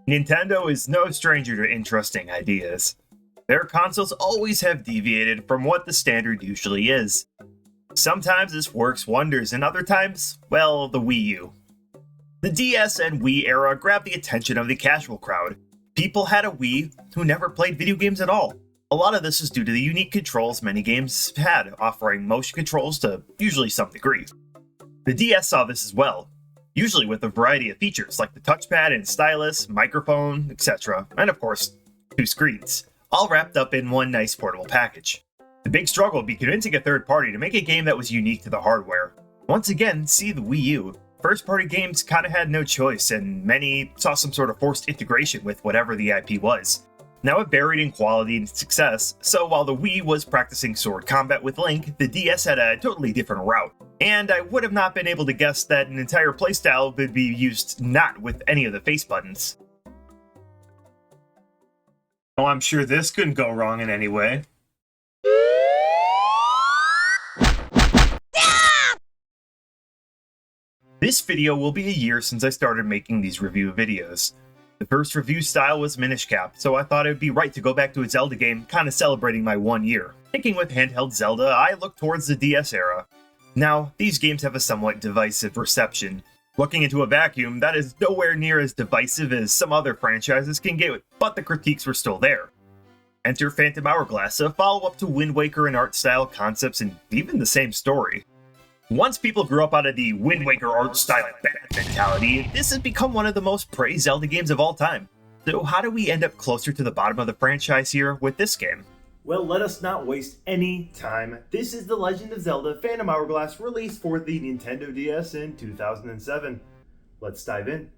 Nintendo is no stranger to interesting ideas. Their consoles always have deviated from what the standard usually is. Sometimes this works wonders, and other times, well, the Wii U. The DS and Wii era grabbed the attention of the casual crowd. People had a Wii who never played video games at all. A lot of this is due to the unique controls many games had, offering motion controls to usually some degree. The DS saw this as well, usually with a variety of features like the touchpad and stylus, microphone, etc., and of course, 2 screens, all wrapped up in one nice portable package. The big struggle would be convincing a third party to make a game that was unique to the hardware. Once again, see the Wii U. First-party games kinda had no choice, and many saw some sort of forced integration with whatever the IP was. Now it varied in quality and success, so while the Wii was practicing sword combat with Link, the DS had a totally different route. And I would have not been able to guess that an entire playstyle would be used not with any of the face buttons. Oh, I'm sure this couldn't go wrong in any way. This video will be a year since I started making these review videos. The first review style was Minish Cap, so I thought it would be right to go back to a Zelda game, kinda celebrating my 1 year. Sticking with handheld Zelda, I look towards the DS era. Now, these games have a somewhat divisive reception. Looking into a vacuum, that is nowhere near as divisive as some other franchises can get, but the critiques were still there. Enter Phantom Hourglass, a follow-up to Wind Waker in art style, concepts, and even the same story. Once people grew up out of the Wind Waker art style bad mentality, this has become one of the most praised Zelda games of all time. So how do we end up closer to the bottom of the franchise here with this game? Well, let us not waste any time. This is The Legend of Zelda Phantom Hourglass, released for the Nintendo DS in 2007. Let's dive in.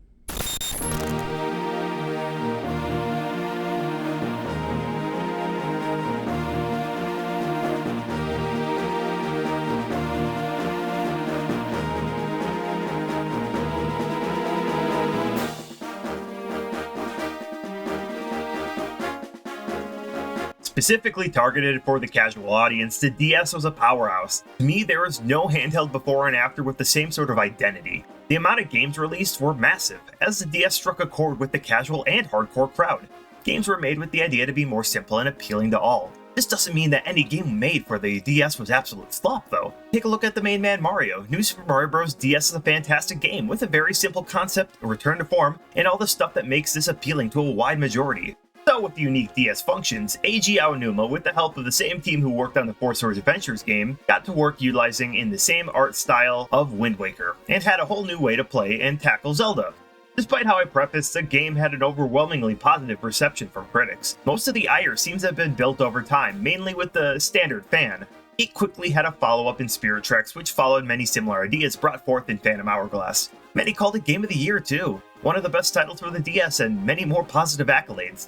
Specifically targeted for the casual audience, the DS was a powerhouse. To me, there was no handheld before and after with the same sort of identity. The amount of games released were massive, as the DS struck a chord with the casual and hardcore crowd. Games were made with the idea to be more simple and appealing to all. This doesn't mean that any game made for the DS was absolute slop, though. Take a look at the main man Mario. New Super Mario Bros. DS is a fantastic game with a very simple concept, a return to form, and all the stuff that makes this appealing to a wide majority. So with the unique DS functions, Eiji Aonuma, with the help of the same team who worked on the Four Swords Adventures game, got to work utilizing in the same art style of Wind Waker, and had a whole new way to play and tackle Zelda. Despite how I prefaced, the game had an overwhelmingly positive reception from critics. Most of the ire seems to have been built over time, mainly with the standard fan. It quickly had a follow-up in Spirit Tracks, which followed many similar ideas brought forth in Phantom Hourglass. Many called it Game of the Year too, one of the best titles for the DS, and many more positive accolades.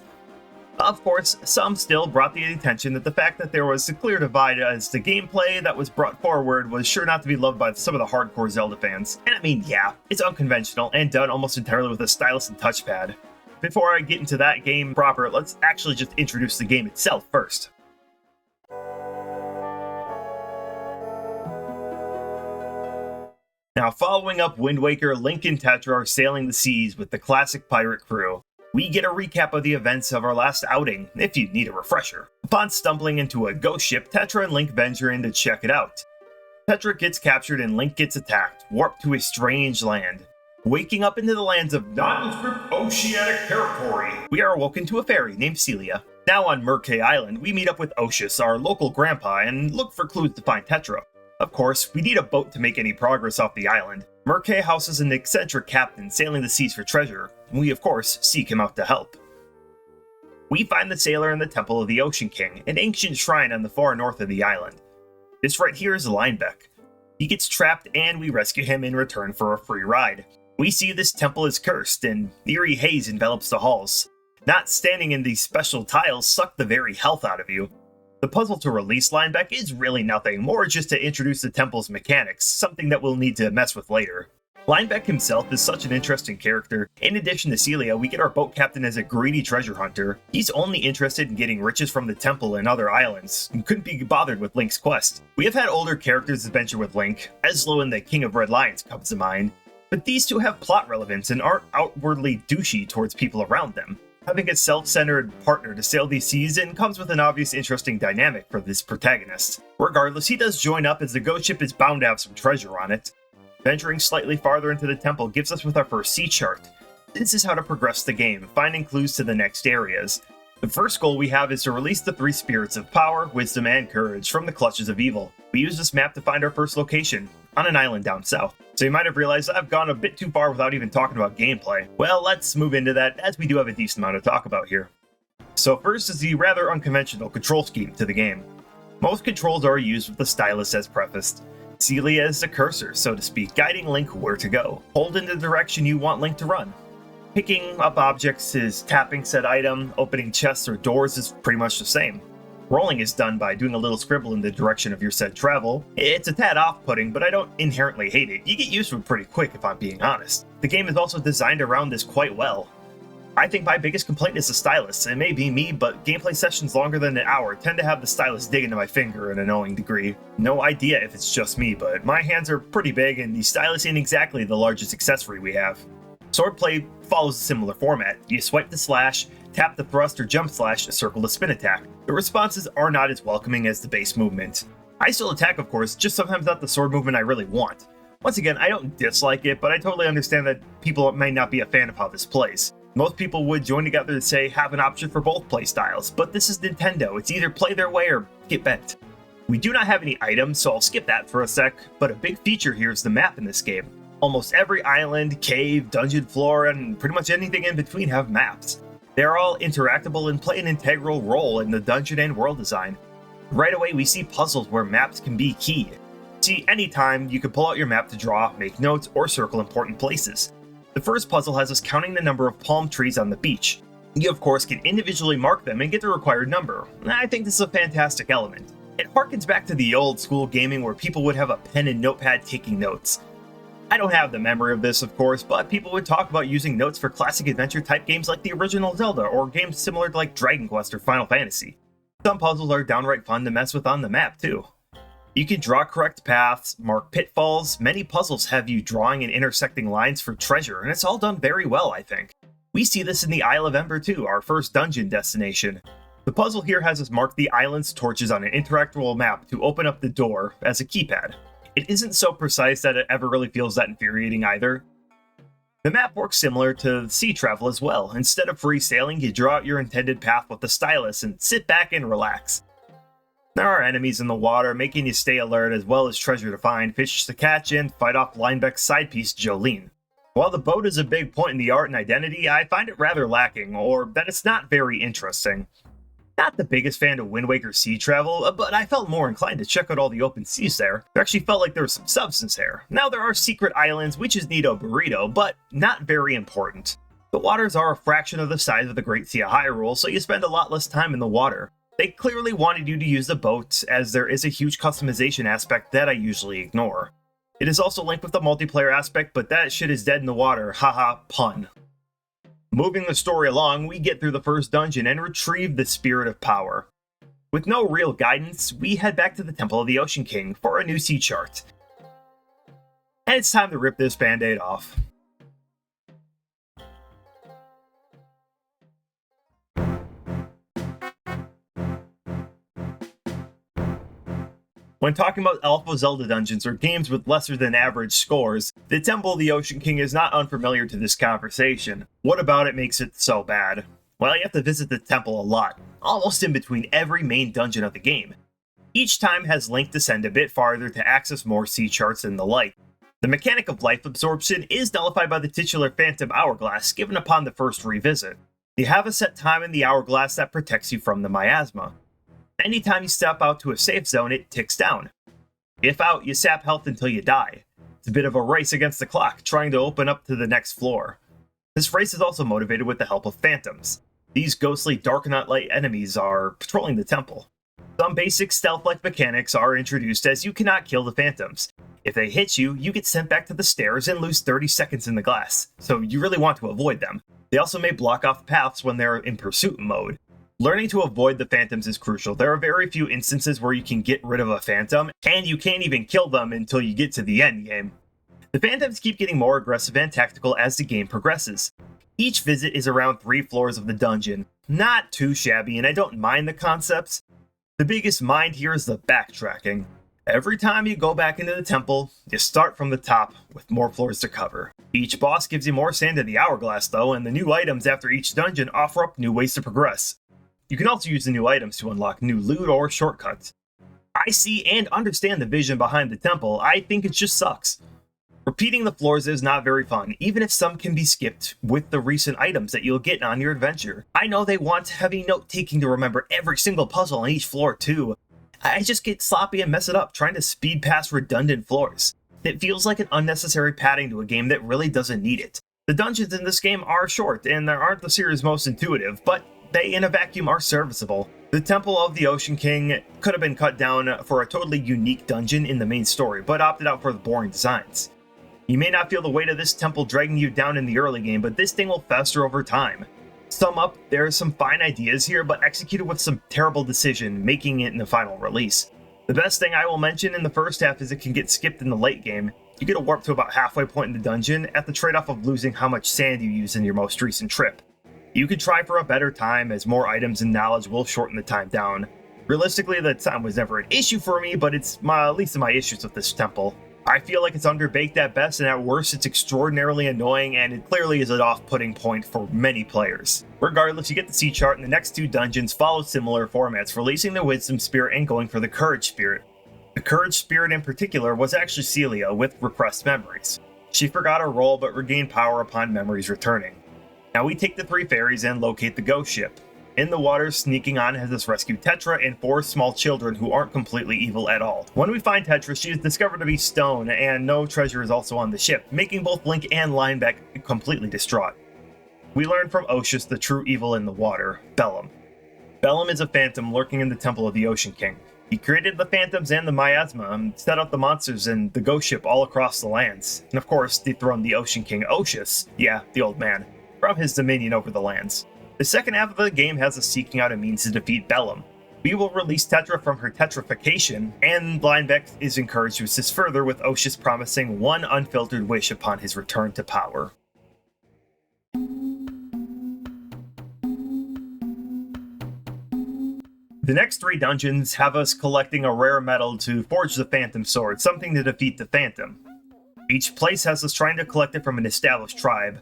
Of course, some still brought the attention that the fact that there was a clear divide as the gameplay that was brought forward was sure not to be loved by some of the hardcore Zelda fans. And I mean, yeah, it's unconventional and done almost entirely with a stylus and touchpad. Before I get into that game proper, let's actually just introduce the game itself first. Now, following up Wind Waker, Link and Tetra are sailing the seas with the classic pirate crew. We get a recap of the events of our last outing, if you need a refresher. Upon stumbling into a ghost ship, Tetra and Link venture in to check it out. Tetra gets captured and Link gets attacked, warped to a strange land. Waking up into the lands of nondescript oceanic territory, we are awoken to a fairy named Celia. Now on Murkay Island, we meet up with Oshus, our local grandpa, and look for clues to find Tetra. Of course, we need a boat to make any progress off the island. Murkay houses an eccentric captain sailing the seas for treasure, and we of course seek him out to help. We find the sailor in the Temple of the Ocean King, an ancient shrine on the far north of the island. This right here is Linebeck. He gets trapped and we rescue him in return for a free ride. We see this temple is cursed and eerie haze envelops the halls. Not standing in these special tiles suck the very health out of you. The puzzle to release Linebeck is really nothing, more just to introduce the temple's mechanics, something that we'll need to mess with later. Linebeck himself is such an interesting character. In addition to Celia, we get our boat captain as a greedy treasure hunter. He's only interested in getting riches from the temple and other islands, and couldn't be bothered with Link's quest. We have had older characters adventure with Link. Eslo and the King of Red Lions comes to mind. but these two have plot relevance and aren't outwardly douchey towards people around them. Having a self-centered partner to sail these seas in comes with an obvious interesting dynamic for this protagonist. Regardless, he does join up as the ghost ship is bound to have some treasure on it. Venturing slightly farther into the temple gives us with our first sea chart. This is how to progress the game, finding clues to the next areas. The first goal we have is to release the three spirits of power, wisdom, and courage from the clutches of evil. We use this map to find our first location, on an island down south. So you might have realized I've gone a bit too far without even talking about gameplay. Well, let's move into that, as we do have a decent amount to talk about here. So first is the rather unconventional control scheme to the game. Most controls are used with the stylus as prefaced. Celia is the cursor, so to speak, guiding Link where to go. Hold in the direction you want Link to run. Picking up objects is tapping said item, opening chests or doors is pretty much the same. Rolling is done by doing a little scribble in the direction of your said travel. It's a tad off-putting, but I don't inherently hate it. You get used to it pretty quick if I'm being honest. The game is also designed around this quite well. I think my biggest complaint is the stylus. It may be me, but gameplay sessions longer than an hour tend to have the stylus dig into my finger in an annoying degree. No idea if it's just me, but my hands are pretty big and the stylus ain't exactly the largest accessory we have. Swordplay follows a similar format. You swipe the slash, tap the thrust or jump slash to circle the spin attack. The responses are not as welcoming as the base movement. I still attack, of course, just sometimes not the sword movement I really want. Once again, I don't dislike it, but I totally understand that people may not be a fan of how this plays. Most people would join together to say have an option for both playstyles, but this is Nintendo. It's either play their way or get bent. We do not have any items, so I'll skip that for a sec, but a big feature here is the map in this game. Almost every island, cave, dungeon floor, and pretty much anything in between have maps. They are all interactable and play an integral role in the dungeon and world design. Right away we see puzzles where maps can be key. See, anytime you can pull out your map to draw, make notes, or circle important places. The first puzzle has us counting the number of palm trees on the beach. You of course can individually mark them and get the required number. I think this is a fantastic element. It harkens back to the old school gaming where people would have a pen and notepad taking notes. I don't have the memory of this, of course, but people would talk about using notes for classic adventure-type games like the original Zelda, or games similar to like Dragon Quest or Final Fantasy. Some puzzles are downright fun to mess with on the map, too. You can draw correct paths, mark pitfalls. Many puzzles have you drawing and intersecting lines for treasure, and it's all done very well, I think. We see this in the Isle of Ember, too, our first dungeon destination. The puzzle here has us mark the island's torches on an interactable map to open up the door as a keypad. It isn't so precise that it ever really feels that infuriating either. The map works similar to sea travel as well. Instead of free sailing, you draw out your intended path with the stylus and sit back and relax. There are enemies in the water, making you stay alert as well as treasure to find, fish to catch, and fight off Linebeck's side piece, Jolene. While the boat is a big point in the art and identity, I find it rather lacking, or that it's not very interesting. Not the biggest fan of Wind Waker sea travel, but I felt more inclined to check out all the open seas there. There actually felt like there was some substance there. Now there are secret islands, which is neato burrito, but not very important. The waters are a fraction of the size of the Great Sea of Hyrule, so you spend a lot less time in the water. They clearly wanted you to use the boat, as there is a huge customization aspect that I usually ignore. It is also linked with the multiplayer aspect, but that shit is dead in the water, haha, pun. Moving the story along, we get through the first dungeon and retrieve the Spirit of Power. With no real guidance, we head back to the Temple of the Ocean King for a new sea chart. And it's time to rip this band-aid off. When talking about Alpha Zelda dungeons or games with lesser than average scores, the Temple of the Ocean King is not unfamiliar to this conversation. What about it makes it so bad? Well, you have to visit the temple a lot, almost in between every main dungeon of the game. Each time has Link descend a bit farther to access more sea charts and the like. The mechanic of life absorption is nullified by the titular Phantom Hourglass given upon the first revisit. You have a set time in the Hourglass that protects you from the miasma. Anytime you step out to a safe zone, it ticks down. If out, you sap health until you die. It's a bit of a race against the clock, trying to open up to the next floor. This race is also motivated with the help of phantoms. These ghostly Darknut-like enemies are patrolling the temple. Some basic stealth-like mechanics are introduced as you cannot kill the phantoms. If they hit you, you get sent back to the stairs and lose 30 seconds in the glass, so you really want to avoid them. They also may block off paths when they're in pursuit mode. Learning to avoid the phantoms is crucial. There are very few instances where you can get rid of a phantom, and you can't even kill them until you get to the end game. The Phantoms keep getting more aggressive and tactical as the game progresses. Each visit is around 3 floors of the dungeon. Not too shabby, and I don't mind the concepts. The biggest mind here is the backtracking. Every time you go back into the temple, you start from the top with more floors to cover. Each boss gives you more sand in the Hourglass though, and the new items after each dungeon offer up new ways to progress. You can also use the new items to unlock new loot or shortcuts. I see and understand the vision behind the temple, I think it just sucks. Repeating the floors is not very fun, even if some can be skipped with the recent items that you'll get on your adventure. I know they want heavy note-taking to remember every single puzzle on each floor too. I just get sloppy and mess it up trying to speed past redundant floors. It feels like an unnecessary padding to a game that really doesn't need it. The dungeons in this game are short, and they aren't the series' most intuitive, but they in a vacuum are serviceable. The Temple of the Ocean King could have been cut down for a totally unique dungeon in the main story, but opted out for the boring designs. You may not feel the weight of this temple dragging you down in the early game, but this thing will fester over time. Sum up, there are some fine ideas here, but executed with some terrible decision, making it in the final release. The best thing I will mention in the first half is it can get skipped in the late game. You get a warp to about halfway point in the dungeon at the trade-off of losing how much sand you use in your most recent trip. You could try for a better time, as more items and knowledge will shorten the time down. Realistically, the time was never an issue for me, but it's least of my issues with this temple. I feel like it's underbaked at best, and at worst it's extraordinarily annoying, and it clearly is an off-putting point for many players. Regardless, you get the sea chart, and the next 2 dungeons follow similar formats, releasing the Wisdom Spirit and going for the Courage Spirit. The Courage Spirit in particular was actually Celia with repressed memories. She forgot her role but regained power upon memories returning. Now we take the 3 ferries and locate the ghost ship. In the water, sneaking on has us rescue Tetra and 4 small children who aren't completely evil at all. When we find Tetra, she is discovered to be stone, and no treasure is also on the ship, making both Link and Linebeck completely distraught. We learn from Oshus the true evil in the water, Bellum. Bellum is a phantom lurking in the Temple of the Ocean King. He created the Phantoms and the Miasma, and set up the monsters and the ghost ship all across the lands, and of course dethroned the Ocean King Oshus, yeah, the old man, from his dominion over the lands. The second half of the game has us seeking out a means to defeat Bellum. We will release Tetra from her tetrification, and Linebeck is encouraged to assist further, with Oshus promising 1 unfiltered wish upon his return to power. The next 3 dungeons have us collecting a rare metal to forge the Phantom Sword, something to defeat the Phantom. Each place has us trying to collect it from an established tribe.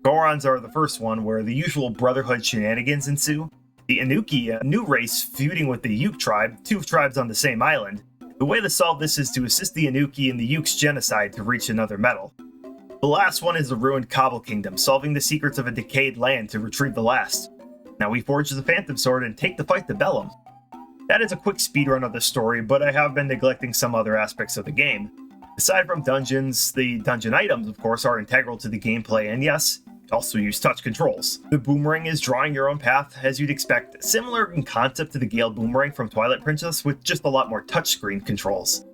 Gorons are the first one, where the usual Brotherhood shenanigans ensue. The Anuki, a new race feuding with the Yuk tribe, 2 tribes on the same island. The way to solve this is to assist the Anuki in the Yuk's genocide to reach another medal. The last one is the ruined Cobble Kingdom, solving the secrets of a decayed land to retrieve the last. Now we forge the Phantom Sword and take the fight to Bellum. That is a quick speedrun of the story, but I have been neglecting some other aspects of the game. Aside from dungeons, the dungeon items, of course, are integral to the gameplay, and yes, also use touch controls. The boomerang is drawing your own path, as you'd expect, similar in concept to the Gale boomerang from Twilight Princess, with just a lot more touchscreen controls.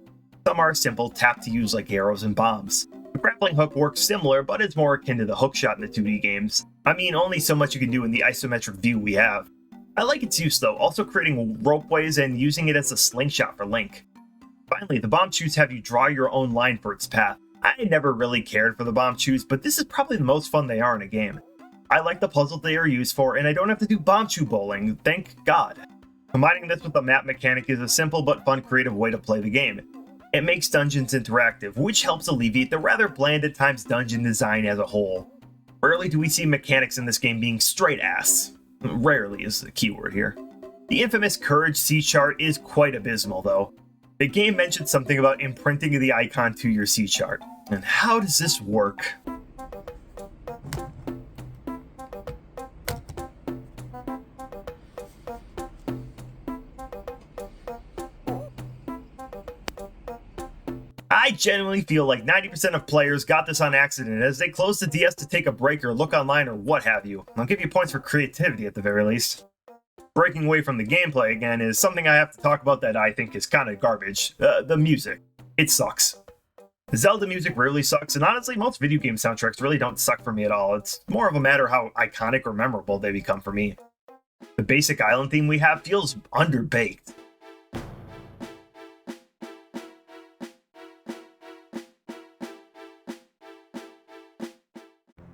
Some are simple tap to use like arrows and bombs. The grappling hook works similar, but it's more akin to the hookshot in the 2D games. I mean, only so much you can do in the isometric view we have. I like its use though, also creating ropeways and using it as a slingshot for Link. Finally, the bomb chutes have you draw your own line for its path. I never really cared for the bomb chutes, but this is probably the most fun they are in a game. I like the puzzle they are used for, and I don't have to do bomb chew bowling, thank God. Combining this with the map mechanic is a simple but fun creative way to play the game. It makes dungeons interactive, which helps alleviate the rather bland at times dungeon design as a whole. Rarely do we see mechanics in this game being straight ass. Rarely is the keyword here. The infamous Courage sea chart is quite abysmal though. The game mentioned something about imprinting the icon to your sea chart. And how does this work? I genuinely feel like 90% of players got this on accident as they closed the DS to take a break or look online or what have you. I'll give you points for creativity at the very least. Breaking away from the gameplay again is something I have to talk about that I think is kind of garbage. The music. It sucks. The Zelda music rarely sucks, and honestly, most video game soundtracks really don't suck for me at all. It's more of a matter of how iconic or memorable they become for me. The basic island theme we have feels underbaked.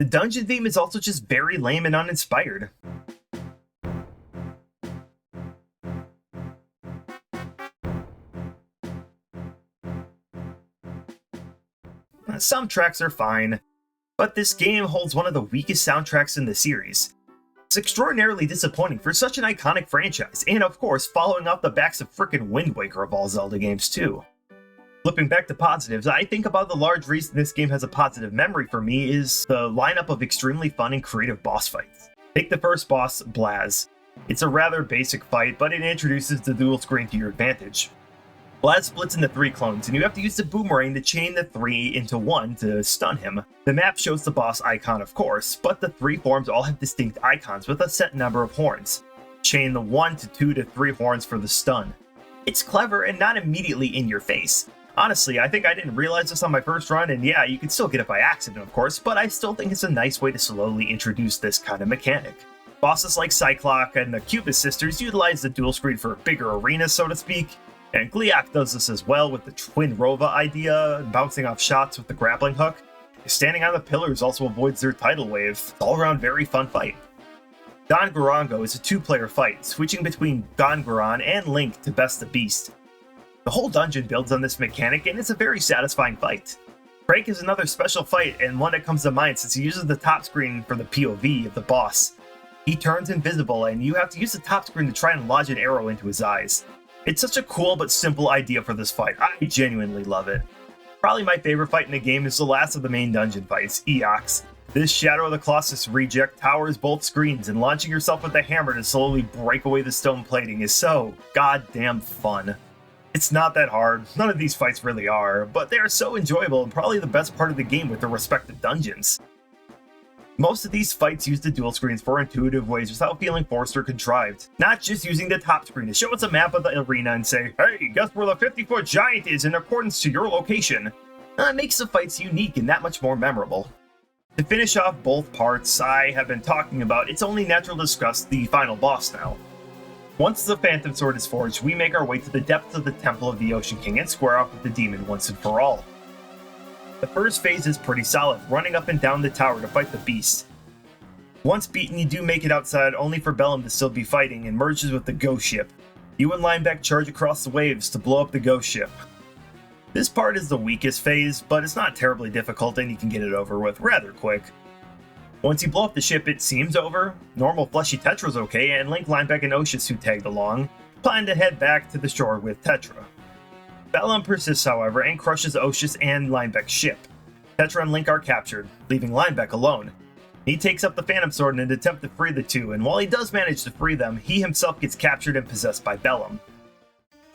The dungeon theme is also just very lame and uninspired. Some tracks are fine, but this game holds one of the weakest soundtracks in the series. It's extraordinarily disappointing for such an iconic franchise, and of course, following off the backs of frickin' Wind Waker of all Zelda games too. Flipping back to positives, I think about the large reason this game has a positive memory for me is the lineup of extremely fun and creative boss fights. Take the first boss, Blaz. It's a rather basic fight, but it introduces the dual screen to your advantage. Blaz splits into 3 clones, and you have to use the boomerang to chain the 3 into 1 to stun him. The map shows the boss icon, of course, but the 3 forms all have distinct icons with a set number of horns. Chain the 1 to 2 to 3 horns for the stun. It's clever and not immediately in your face. Honestly, I think I didn't realize this on my first run, and yeah, you can still get it by accident, of course, but I still think it's a nice way to slowly introduce this kind of mechanic. Bosses like Cyclock and the Cubist sisters utilize the dual screen for bigger arenas, so to speak, and Gliak does this as well with the Twin Rova idea, bouncing off shots with the grappling hook. Standing on the pillars also avoids their tidal wave. All around very fun fight. Don Garango is a 2-player fight, switching between Don Garan and Link to best the beast. The whole dungeon builds on this mechanic, and it's a very satisfying fight. Crank is another special fight, and one that comes to mind since he uses the top screen for the POV of the boss. He turns invisible, and you have to use the top screen to try and lodge an arrow into his eyes. It's such a cool but simple idea for this fight. I genuinely love it. Probably my favorite fight in the game is the last of the main dungeon fights, Eox. This Shadow of the Colossus reject towers both screens, and launching yourself with a hammer to slowly break away the stone plating is so goddamn fun. It's not that hard, none of these fights really are, but they are so enjoyable and probably the best part of the game with their respective dungeons. Most of these fights use the dual screens for intuitive ways without feeling forced or contrived, not just using the top screen to show us a map of the arena and say, hey, guess where the 50-foot giant is in accordance to your location. It makes the fights unique and that much more memorable. To finish off both parts I have been talking about, it's only natural to discuss the final boss now. Once the Phantom Sword is forged, we make our way to the depths of the Temple of the Ocean King and square off with the demon once and for all. The first phase is pretty solid, running up and down the tower to fight the beast. Once beaten, you do make it outside, only for Bellum to still be fighting and merges with the ghost ship. You and Lineback charge across the waves to blow up the ghost ship. This part is the weakest phase, but it's not terribly difficult and you can get it over with rather quick. Once you blow up the ship, it seems over. Normal fleshy Tetra's okay, and Link, Lineback, and Oshus, who tagged along, plan to head back to the shore with Tetra. Bellum persists, however, and crushes Oshus and Lineback's ship. Tetra and Link are captured, leaving Lineback alone. He takes up the Phantom Sword in an attempt to free the two, and while he does manage to free them, he himself gets captured and possessed by Bellum.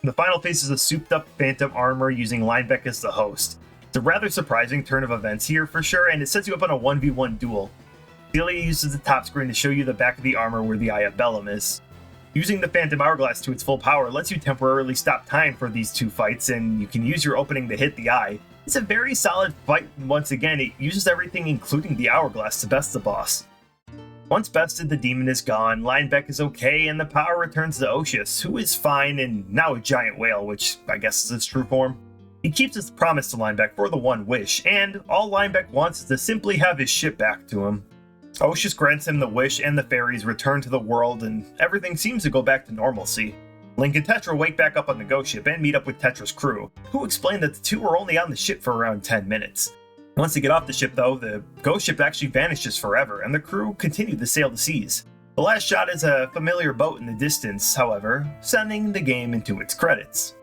The final phase is a souped-up Phantom armor using Lineback as the host. It's a rather surprising turn of events here for sure, and it sets you up on a 1v1 duel. Celia uses the top screen to show you the back of the armor where the Eye of Bellum is. Using the Phantom Hourglass to its full power lets you temporarily stop time for these two fights, and you can use your opening to hit the eye. It's a very solid fight, and once again, it uses everything including the Hourglass to best the boss. Once bested, the demon is gone, Lineback is okay, and the power returns to Oshus, who is fine and now a giant whale, which I guess is its true form. He keeps his promise to Lineback for the one wish, and all Lineback wants is to simply have his ship back to him. Oshus grants him the wish and the fairies return to the world and everything seems to go back to normalcy. Link and Tetra wake back up on the ghost ship and meet up with Tetra's crew, who explain that the two were only on the ship for around 10 minutes. Once they get off the ship though, the ghost ship actually vanishes forever and the crew continue to sail the seas. The last shot is a familiar boat in the distance, however, sending the game into its credits.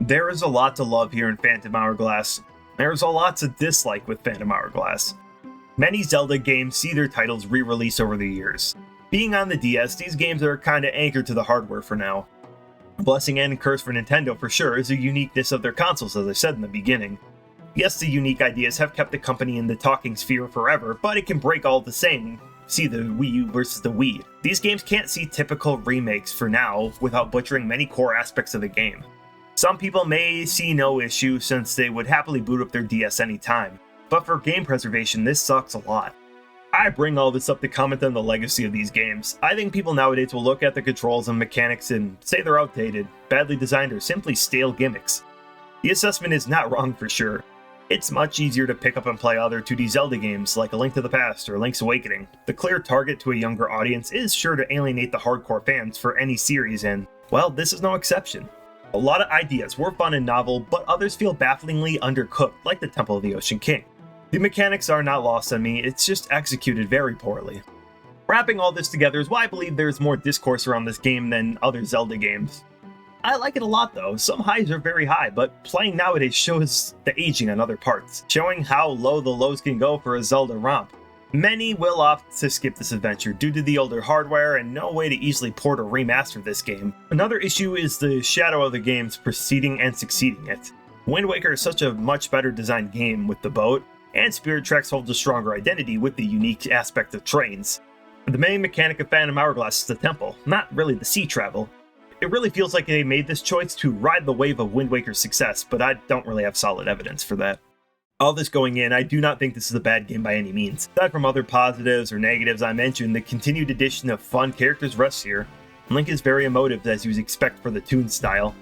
There is a lot to love here in Phantom Hourglass. There's a lot to dislike with Phantom Hourglass. Many Zelda games see their titles re-released over the years. Being on the DS, these games are kinda anchored to the hardware for now. A blessing and a curse for Nintendo for sure is the uniqueness of their consoles, as I said in the beginning. Yes, the unique ideas have kept the company in the talking sphere forever, but it can break all the same. See the Wii U versus the Wii. These games can't see typical remakes for now without butchering many core aspects of the game. Some people may see no issue since they would happily boot up their DS anytime. but for game preservation, this sucks a lot. I bring all this up to comment on the legacy of these games. I think people nowadays will look at the controls and mechanics and say they're outdated, badly designed, or simply stale gimmicks. The assessment is not wrong for sure. It's much easier to pick up and play other 2D Zelda games like A Link to the Past or Link's Awakening. The clear target to a younger audience is sure to alienate the hardcore fans for any series, and, well, this is no exception. A lot of ideas were fun and novel, but others feel bafflingly undercooked, like the Temple of the Ocean King. The mechanics are not lost on me, it's just executed very poorly. Wrapping all this together is why I believe there's more discourse around this game than other Zelda games. I like it a lot though, some highs are very high, but playing nowadays shows the aging on other parts, showing how low the lows can go for a Zelda romp. Many will opt to skip this adventure due to the older hardware and no way to easily port or remaster this game. Another issue is the shadow of the games preceding and succeeding it. Wind Waker is such a much better designed game with the boat, and Spirit Tracks holds a stronger identity with the unique aspect of trains. The main mechanic of Phantom Hourglass is the temple, not really the sea travel. It really feels like they made this choice to ride the wave of Wind Waker's success, but I don't really have solid evidence for that. All this going in, I do not think this is a bad game by any means. Aside from other positives or negatives I mentioned, the continued addition of fun characters rests here. Link is very emotive as you would expect for the Toon style.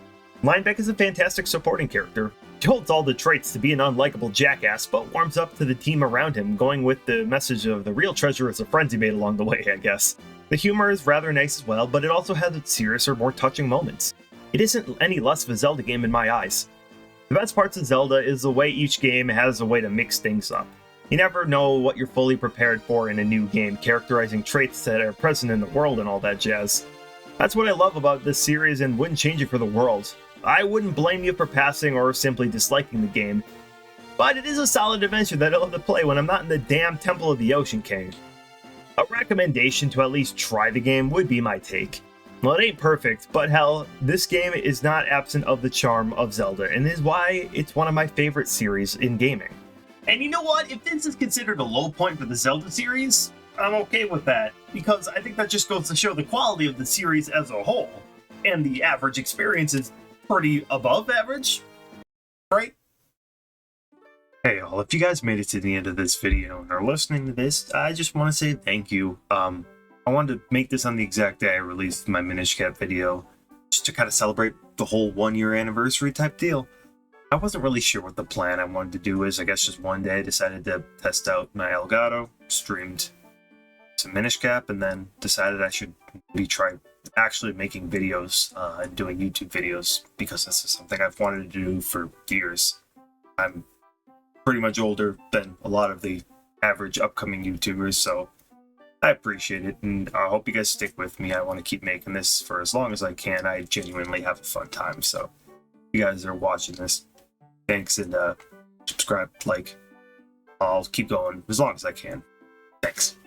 Linebeck is a fantastic supporting character. He holds all the traits to be an unlikable jackass, but warms up to the team around him, going with the message of the real treasure is the friends he made along the way, I guess. The humor is rather nice as well, but it also has its serious or more touching moments. It isn't any less of a Zelda game in my eyes. The best parts of Zelda is the way each game has a way to mix things up. You never know what you're fully prepared for in a new game, characterizing traits that are present in the world and all that jazz. That's what I love about this series and wouldn't change it for the world. I wouldn't blame you for passing or simply disliking the game, but it is a solid adventure that I love to play when I'm not in the damn Temple of the Ocean King. A recommendation to at least try the game would be my take. Well, it ain't perfect, but hell, this game is not absent of the charm of Zelda, and is why it's one of my favorite series in gaming. And you know what? If this is considered a low point for the Zelda series, I'm okay with that, because I think that just goes to show the quality of the series as a whole, and the average experience is pretty above average, right? Hey all, if you guys made it to the end of this video and are listening to this, I just want to say thank you. I wanted to make this on the exact day I released my Minish Cap video, just to kind of celebrate the whole 1 year anniversary type deal. I wasn't really sure what the plan I wanted to do is. I guess just one day I decided to test out my Elgato, streamed some Minish Cap, and then decided I should maybe try actually making videos and doing YouTube videos, because this is something I've wanted to do for years. I'm pretty much older than a lot of the average upcoming YouTubers, so I appreciate it, and I hope you guys stick with me. I want to keep making this for as long as I can. I genuinely have a fun time, so if you guys are watching this, thanks, and subscribe, like, I'll keep going as long as I can. Thanks.